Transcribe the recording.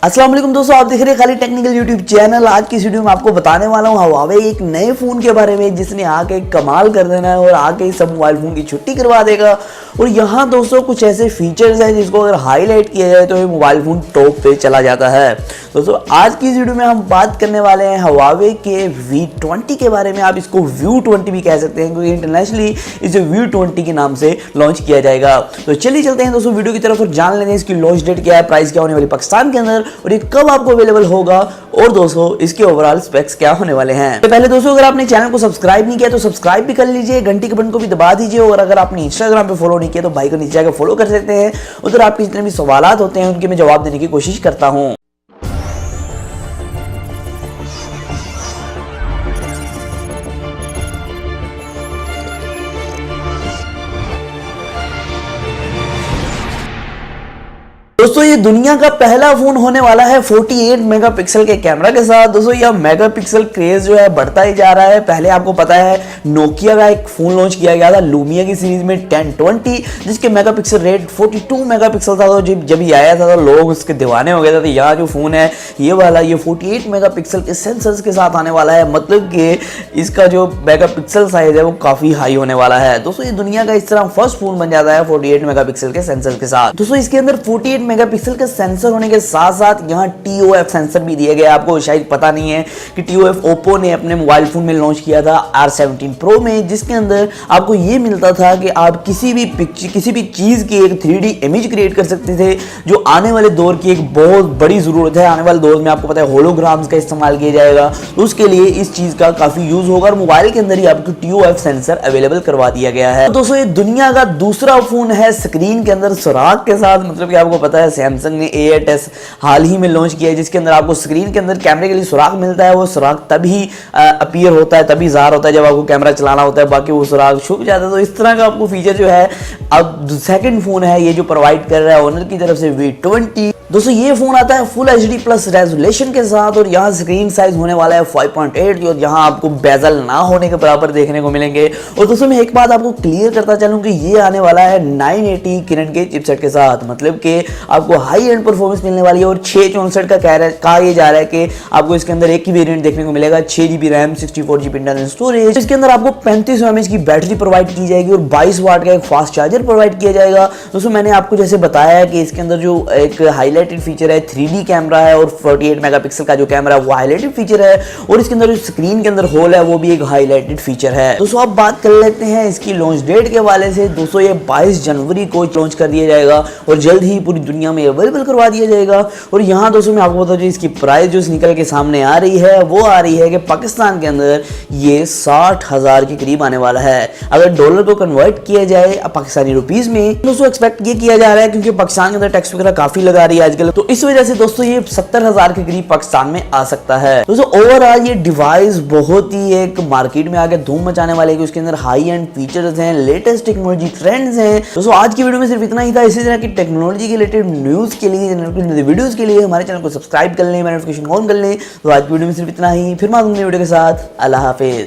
अस्सलाम वालेकुम दोस्तों, आप देख रहे हैं खाली टेक्निकल यूट्यूब चैनल। आज की इस वीडियो में आपको बताने वाला हूँ Huawei एक नए फ़ोन के बारे में जिसने आके कमाल कर देना है और आके सब मोबाइल फ़ोन की छुट्टी करवा देगा। और यहाँ दोस्तों कुछ ऐसे फीचर्स हैं जिसको अगर हाईलाइट किया जाए तो ये मोबाइल फ़ोन टॉप पे चला जाता है। दोस्तों आज की इस वीडियो में हम बात करने वाले हैं Huawei के V20 के बारे में। आप इसको View20 भी कह सकते हैं क्योंकि इंटरनेशनली इसे View20 के नाम से लॉन्च किया जाएगा। तो चलिए चलते हैं दोस्तों वीडियो की तरफ और जान लेते हैं इसकी लॉन्च डेट क्या है, प्राइस क्या होने वाली पाकिस्तान के अंदर और ये कब आपको अवेलेबल होगा और दोस्तों इसके ओवरऑल स्पेक्स क्या होने वाले हैं। तो पहले दोस्तों अगर आपने चैनल को सब्सक्राइब नहीं किया तो सब्सक्राइब भी कर लीजिए, घंटी के बटन को भी दबा दीजिए और अगर आपने इंस्टाग्राम पे फॉलो नहीं किया तो भाई को नीचे जाकर फॉलो कर सकते हैं। उधर आपके जितने भी सवालात होते हैं उनके मैं जवाब देने की कोशिश करता हूँ। दोस्तों ये दुनिया का पहला फोन होने वाला है 48 मेगापिक्सल के कैमरा के साथ। दोस्तों यह मेगापिक्सल क्रेज जो है बढ़ता ही जा रहा है। पहले आपको पता है नोकिया का एक फोन लॉन्च किया गया था लूमिया की सीरीज में 1020 जिसके मेगापिक्सल रेट 42 मेगापिक्सल था। तो जब ये आया था तो लोग उसके दीवाने हो गए थे। तो यह जो फोन है ये वाला ये 48 मेगापिक्सल के सेंसर्स के साथ आने वाला है, मतलब कि इसका जो मेगापिक्सल साइज है वो काफी हाई होने वाला है। दोस्तों ये दुनिया का इस तरह फर्स्ट फोन बन जाता है 48 मेगापिक्सल के सेंसर के साथ। दोस्तों इसके अंदर 48 मेगापिक्सल का सेंसर होने के साथ साथ यहाँ TOF सेंसर भी दिए गए। आपको शायद पता नहीं है कि TOF ओप्पो ने अपने मोबाइल फोन में लॉन्च किया था R17 Pro में, जिसके अंदर आपको ये मिलता था कि आप किसी भी चीज की एक 3D इमेज क्रिएट कर सकते थे, जो आने वाले दौर की एक बहुत बड़ी जरूरत है। आने वाले दौर में आपको पता है होलोग्राम्स का इस्तेमाल किया जाएगा, तो उसके लिए इस चीज का काफी यूज होगा और मोबाइल के अंदर ही आपको TOF सेंसर अवेलेबल करवा दिया गया है। तो दोस्तों ये दुनिया का दूसरा फोन है स्क्रीन के अंदर सुराख के साथ, मतलब कि आपको पता है सैमसंग ने A8s हाल ही में लॉन्च किया है जिसके अंदर आपको स्क्रीन के अंदर कैमरे के लिए सुराख मिलता है। वो सुराख तभी अपीयर होता है, तभी ज़ाहिर होता है जब आपको कैमरा चलाना होता है, बाकी वो सुराख छुप जाता है। तो इस तरह का आपको फीचर जो है अब सेकंड फोन है ये जो प्रोवाइड कर रहा है ओनर की तरफ से V20। दोस्तों ये फोन आता है फुल HD प्लस रेजोल्यूशन के साथ और यहाँ स्क्रीन साइज होने वाला है 5.8 और यहाँ आपको बेजल ना होने के बराबर देखने को मिलेंगे। और दोस्तों मैं एक बात आपको क्लियर करता चलूँ कि ये आने वाला है 980 किरण के चिपसेट के साथ, मतलब कि आपको हाई एंड परफॉर्मेंस मिलने वाली है। और 664 का कहा यह जा रहा है कि आपको इसके अंदर एक ही वेरिएंट देखने को मिलेगा, 6GB RAM 64GB internal storage. इसके अंदर आपको 35 mAh की बैटरी प्रोवाइड की जाएगी और 22 वाट का एक फास्ट चार्जर प्रोवाइड किया जाएगा। दोस्तों मैंने आपको जैसे बताया है कि इसके अंदर जो एक हाईलाइटेड फीचर है 3D कैमरा है और 48 मेगापिक्सल का जो कैमरा है वो हाईलाइटेड फीचर है और इसके अंदर जो स्क्रीन के अंदर होल है वो भी एक हाईलाइटेड फीचर है। दोस्तों आप बात कर लेते हैं इसकी लॉन्च डेट के हवाले से। दोस्तों ये 22 जनवरी को लॉन्च कर दिया जाएगा और जल्द ही पूरी दुनिया में अवेलेबल करवा दिया जाएगा। और यहाँ दोस्तों मैं आपको बता दूं इसकी प्राइस जो निकल के सामने आ रही है वो आ रही है कि पाकिस्तान के अंदर ये 60,000 के करीब आने वाला है। अगर डॉलर को कन्वर्ट किया जाए पाकिस्तानी रुपीज में दोस्तों एक्सपेक्ट ये किया जा रहा है क्योंकि पाकिस्तान के अंदर टैक्स वगैरह काफी लगा रही है आजकल, तो इस वजह से दोस्तों ये 70,000 के करीब पाकिस्तान में आ सकता है। दोस्तों ओवरऑल ये डिवाइस बहुत ही एक मार्केट में आके धूम मचाने वाले है। उसके अंदर हाई एंड फीचर्स हैं, लेटेस्ट टेक्नोलॉजी ट्रेंड्स हैं। दोस्तों आज की वीडियो में सिर्फ इतना ही था। इसी तरह की टेक्नोलॉजी के रिलेटेड न्यूज के लिए वीडियोस के लिए हमारे चैनल को सब्सक्राइब कर लें, नोटिफिकेशन ऑन कर लें। तो आज की वीडियो में सिर्फ इतना ही, फिर मैं वीडियो के साथ। अल्लाह हाफिज।